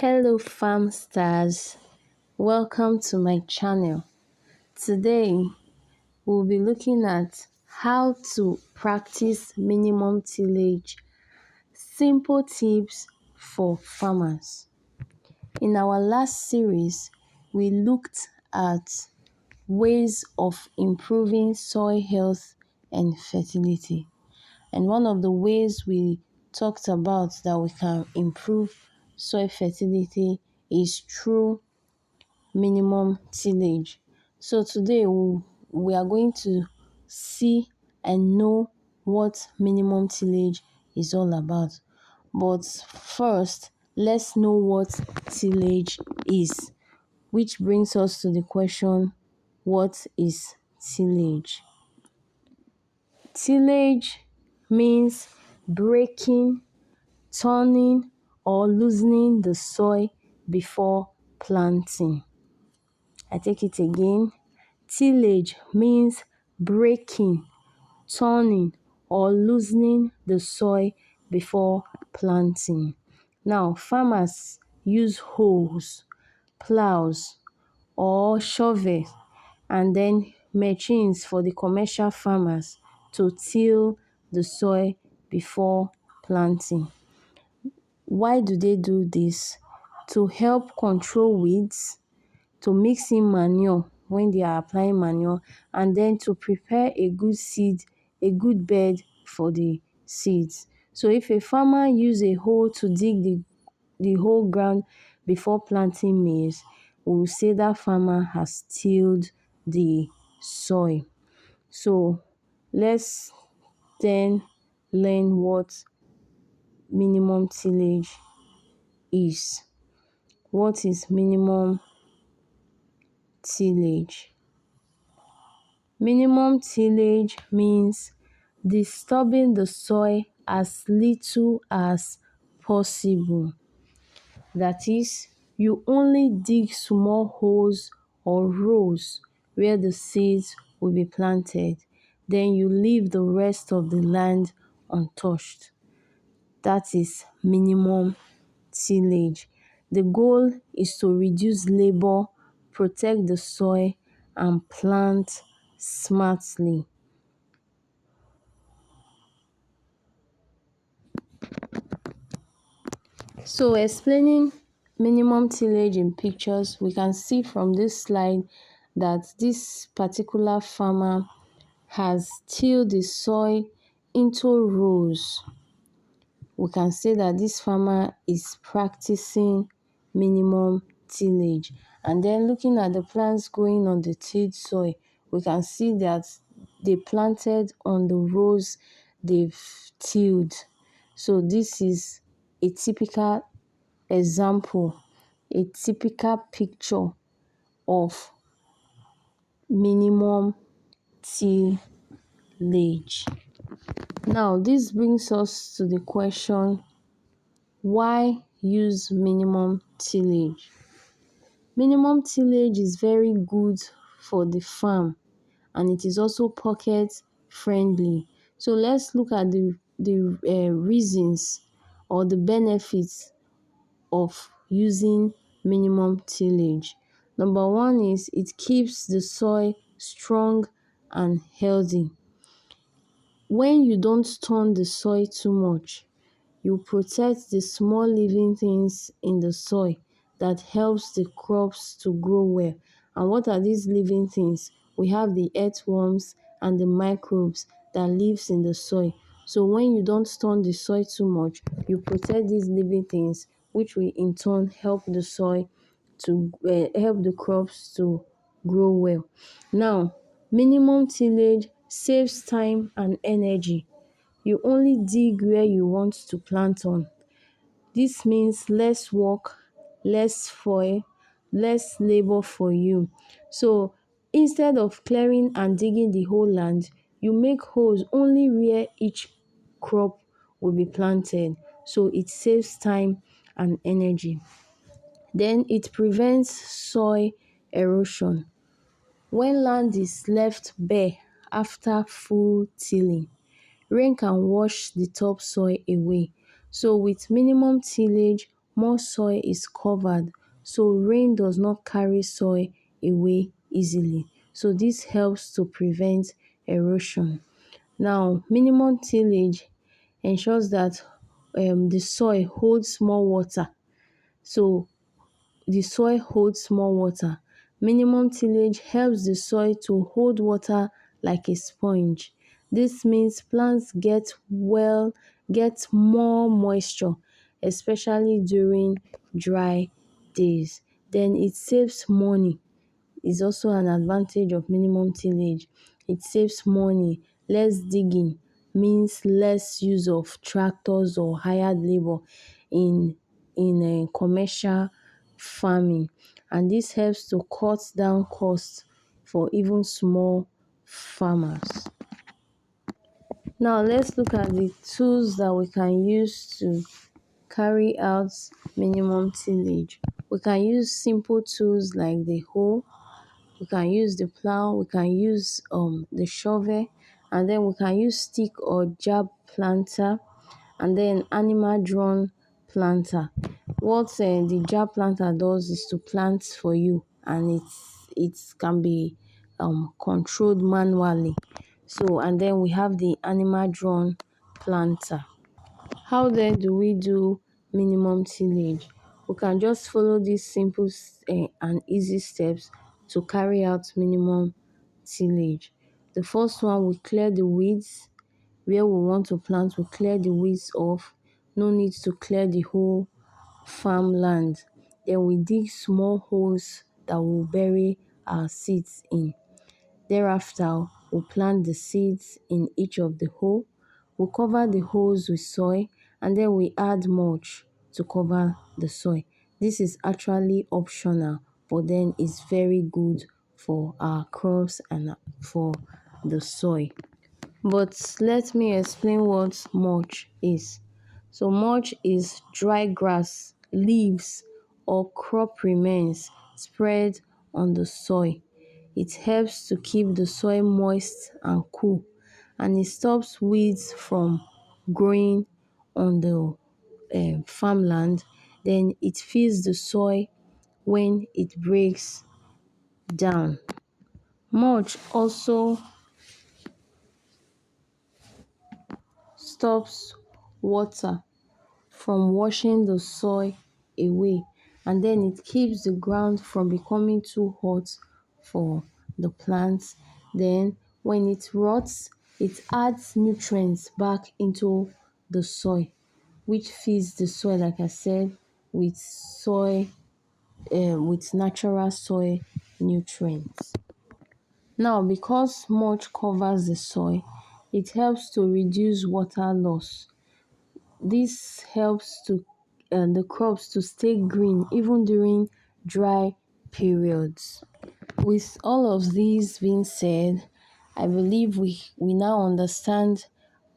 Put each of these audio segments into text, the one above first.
Hello farm stars, welcome to my channel. Today we'll be looking at how to practice minimum tillage, simple tips for farmers. In our last series, we looked at ways of improving soil health and fertility. And one of the ways we talked about that we can improve soil fertility is through minimum tillage. So today we are going to see and know what minimum tillage is all about. But first, let's know what tillage is, which brings us to the question, what is tillage? Tillage means breaking, turning, or loosening the soil before planting. I take it again. Tillage means breaking, turning, or loosening the soil before planting. Now, farmers use hoes, plows, or shovels, and then machines for the commercial farmers to till the soil before planting. Why do they do this? To help control weeds, to mix in manure when they are applying manure, and then to prepare a good bed for the seeds. So if a farmer use a hoe to dig the whole ground before planting maize, we will say that farmer has tilled the soil. So let's then learn what minimum tillage is. What is minimum tillage? Minimum tillage means disturbing the soil as little as possible. That is, you only dig small holes or rows where the seeds will be planted. Then you leave the rest of the land untouched. That is minimum tillage. The goal is to reduce labor, protect the soil, and plant smartly. So explaining minimum tillage in pictures, we can see from this slide that this particular farmer has tilled the soil into rows. We can say that this farmer is practicing minimum tillage. And then looking at the plants growing on the tilled soil, we can see that they planted on the rows they've tilled. So this is a typical example, a typical picture of minimum tillage. Now, this brings us to the question, why use minimum tillage? Minimum tillage is very good for the farm, and it is also pocket friendly. So let's look at the reasons or the benefits of using minimum tillage. Number one is it keeps the soil strong and healthy. When you don't turn the soil too much, you protect the small living things in the soil that helps the crops to grow well. And what are these living things? We have the earthworms and the microbes that lives in the soil. So when you don't turn the soil too much, you protect these living things, which will in turn help the soil to help the crops to grow well. Now, minimum tillage saves time and energy. You only dig where you want to plant on. This means less work, less soil, less labor for you. So instead of clearing and digging the whole land, you make holes only where each crop will be planted. So it saves time and energy. Then it prevents soil erosion. When land is left bare after full tilling, rain can wash the topsoil away. So with minimum tillage, more soil is covered, so rain does not carry soil away easily. So this helps to prevent erosion. Now, minimum tillage ensures that the soil holds more water. So the soil holds more water. Minimum tillage helps the soil to hold water like a sponge. This means plants get more moisture, especially during dry days. Then it saves money is also an advantage of minimum tillage. It saves money. Less digging means less use of tractors or hired labor in commercial farming, and this helps to cut down costs for even small farmers. Now let's look at the tools that we can use to carry out minimum tillage. We can use simple tools like the hoe, we can use the plow, we can use the shovel, and then we can use stick or jab planter, and then animal drawn planter. What the jab planter does is to plant for you, and it can be controlled manually. So, and then we have the animal drawn planter. How then do we do minimum tillage? We can just follow these simple and easy steps to carry out minimum tillage. The first one, we clear the weeds. Where we want to plant, we clear the weeds off. No need to clear the whole farmland. Then we dig small holes that will bury our seeds in. Thereafter, we'll plant the seeds in each of the hole. We'll cover the holes with soil, and then we add mulch to cover the soil. This is actually optional, but then it's very good for our crops and for the soil. But let me explain what mulch is. So mulch is dry grass, leaves, or crop remains spread on the soil. It helps to keep the soil moist and cool, and it stops weeds from growing on the farmland. Then it feeds the soil when it breaks down. Mulch also stops water from washing the soil away, and then it keeps the ground from becoming too hot for the plants. Then when it rots, it adds nutrients back into the soil, which feeds the soil, like I said, with with natural soil nutrients. Now, because mulch covers the soil, it helps to reduce water loss. This helps to the crops to stay green even during dry periods. With all of these being said, I believe we now understand,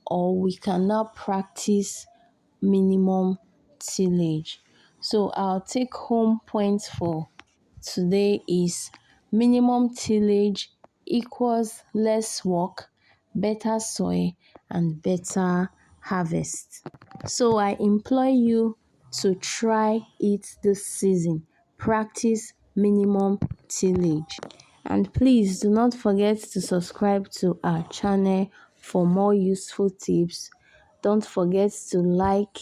or we can now practice minimum tillage. So our take home point for today is minimum tillage equals less work, better soil, and better harvest. So I implore you to try it this season. Practice minimum tillage. And please do not forget to subscribe to our channel for more useful tips. Don't forget to like,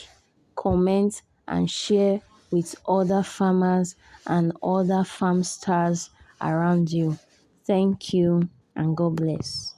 comment, and share with other farmers and other farm stars around you. Thank you and God bless.